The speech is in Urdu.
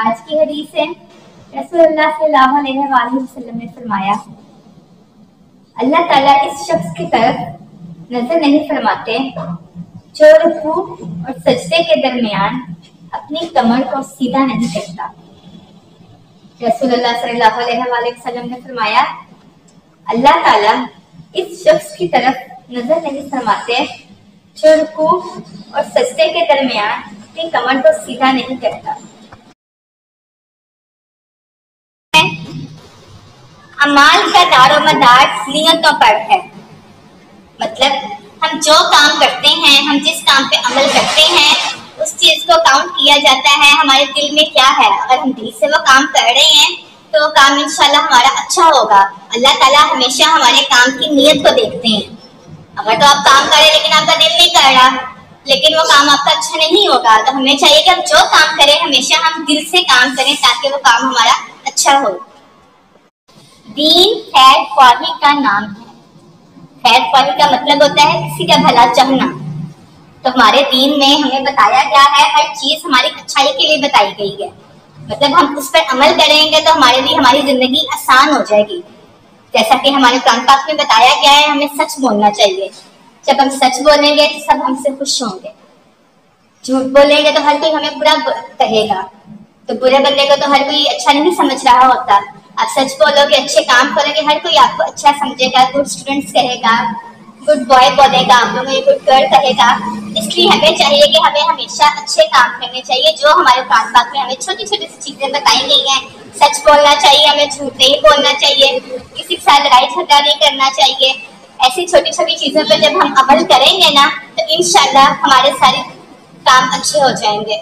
آج کی حدیث ہے رسول اللہ صلی اللہ علیہ وآلہ وسلم نے فرمایا اللہ تعالیٰ اس شخص کی طرف نظر نہیں فرماتے جو رکوع اور سجدے کے درمیان اپنی کمر کو سیدھا نہیں کرتا۔ رسول اللہ صلی اللہ علیہ وآلہ وسلم نے فرمایا اللہ تعالیٰ اس شخص کی طرف نظر نہیں فرماتے جو رکوع اور سجدے کے درمیان اپنی کمر کو سیدھا نہیں کرتا۔ اعمال کا دار و مدار نیتوں پر ہے، مطلب ہم جو کام کرتے ہیں، ہم جس کام پہ عمل کرتے ہیں اس چیز کو کاؤنٹ کیا جاتا ہے ہمارے دل میں کیا ہے۔ اگر ہم دل سے وہ کام کر رہے ہیں تو وہ کام انشاءاللہ ہمارا اچھا ہوگا۔ اللہ تعالیٰ ہمیشہ ہمارے کام کی نیت کو دیکھتے ہیں۔ اگر تو آپ کام کریں لیکن آپ کا دل نہیں کر رہا، لیکن وہ کام آپ کا اچھا نہیں ہوگا، تو ہمیں چاہیے کہ ہم جو کام کریں ہمیشہ ہم دل سے کام کریں تاکہ وہ کام ہمارا اچھا ہو۔ دین خیر خواہی کا نام ہے۔ خیر خواہی کا مطلب ہوتا ہے کسی کا بھلا چاہنا۔ تو ہمارے دین میں ہمیں بتایا گیا ہے، ہر چیز ہماری اچھائی کے لیے بتائی گئی ہے، مطلب ہم اس پر عمل کریں گے تو ہمارے لیے ہماری زندگی آسان ہو جائے گی۔ جیسا کہ ہمارے قرآن پاک میں بتایا گیا ہے ہمیں سچ بولنا چاہیے، جب ہم سچ بولیں گے تو سب ہم سے خوش ہوں گے۔ جھوٹ بولیں گے تو ہر کوئی ہمیں برا کہے گا، تو برے بندے کو تو ہر کوئی اچھا نہیں سمجھ رہا ہوتا۔ آپ سچ بولو گے، اچھے کام کرو گے، ہر کوئی آپ کو اچھا سمجھے گا، گڈ اسٹوڈنٹس کہے گا، گڈ بوائے بولے گا، آپ لوگوں گڈ گرل کہے گا۔ اس لیے ہمیں چاہیے کہ ہمیں ہمیشہ اچھے کام کرنے چاہیے، جو ہمارے قرآن پاک میں ہمیں چھوٹی چھوٹی سی چیزیں بتائی گئی ہیں۔ سچ بولنا چاہیے، ہمیں جھوٹ نہیں بولنا چاہیے، کسی کے ساتھ لڑائی جھگڑا نہیں کرنا چاہیے۔ ایسی چھوٹی چھوٹی چیزوں پہ جب ہم عمل کریں گے نا تو انشاءاللہ ہمارے سارے کام اچھے ہو جائیں گے۔